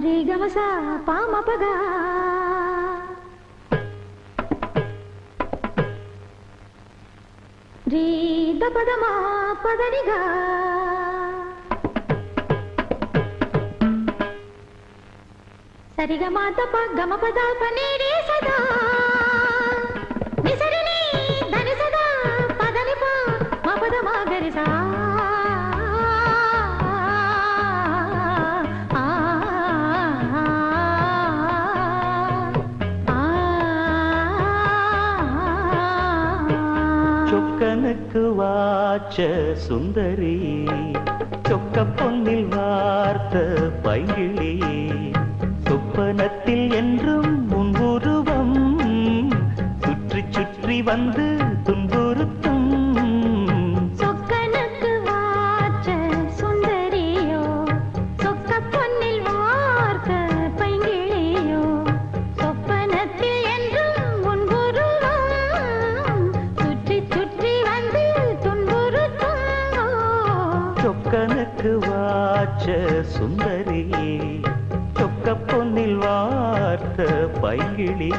रे गमसा पाम पगा रे दपदमा पदनिगा सरिगमा तप गम पदा पने रे सदा निसरिनी धनि सदा पदनि पा मा पद मा गरि सा चोक्कनुक्कु वाच सुंदरी चोक्क पोन्निल वार्त्त पैंगिळी சொப்பனத்தில் என்றும் முன்வுருவம் சுற்றி சுற்றி வந்து துன்புறுத்தும் சொக்கனுக்கு வாச்ச சுந்தரியோ சொக்க பொன்னில் வார்த்த பைங்கிளியோ சொப்பனத்தில் என்றும் முன்வுருவம் சுற்றி சுற்றி வந்து துன்புறுத்தும் சொக்கனுக்கு வாச்ச சுந்தரியே சொக்க பொன்னில் வார்த்த பைங்கிளி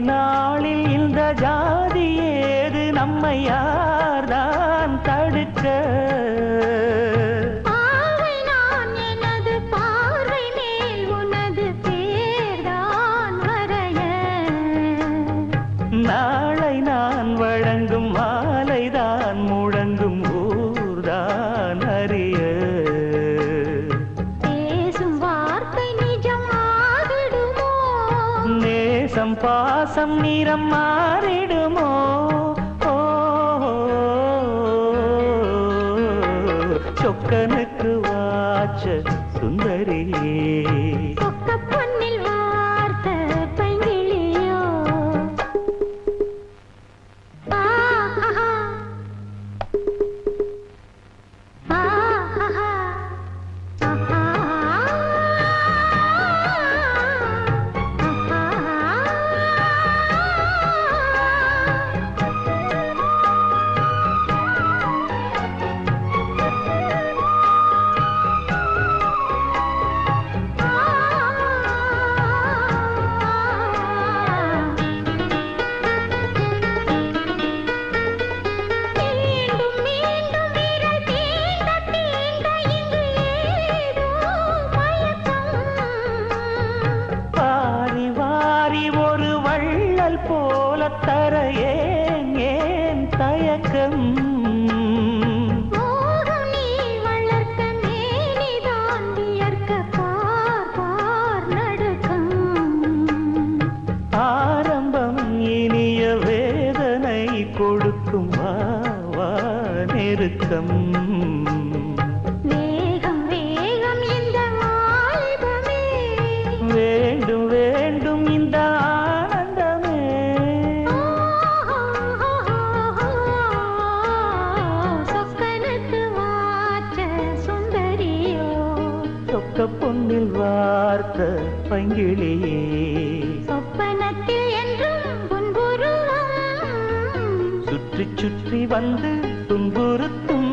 நாளில் இந்த ஜாதி ஏது நம்மை யார்தான் தடுக்க பார்வை நான் எனது பார்வை மேல் உனது பேர்தான் வரைய நாளை நான் வழங்கும் மாலைதான் முழங்கும் ஊர்தான் அறிய பேசும் வார்த்தை நிஜம் ஆகிடுமோ நேசம் பாசம் நிறம் மாறிடுமோ சொக்கனுக்கு வாச்ச சுந்தரியே சொக்க பொன்னில் வார்த்த பைங்கிளியோ ஆஹா ஆஹா போல தர ஏன் தயக்கம் மோகம் நீ வளர்க்க மேனிதான் வியர்க்க பார் பார் நடுக்கம் ஆரம்பம் இனிய வேதனை கொடுக்கும் வா நெருக்கம் வேகம் வேகம் இந்த வாலிபமே வேண்டும் வேண்டும் இந்த பொன்னில் வார்த்த பைங்கிளியே சொப்பனத்தில் என்றும் புன்புருவம் சுற்றி சுற்றி வந்து துன்புறுத்தும்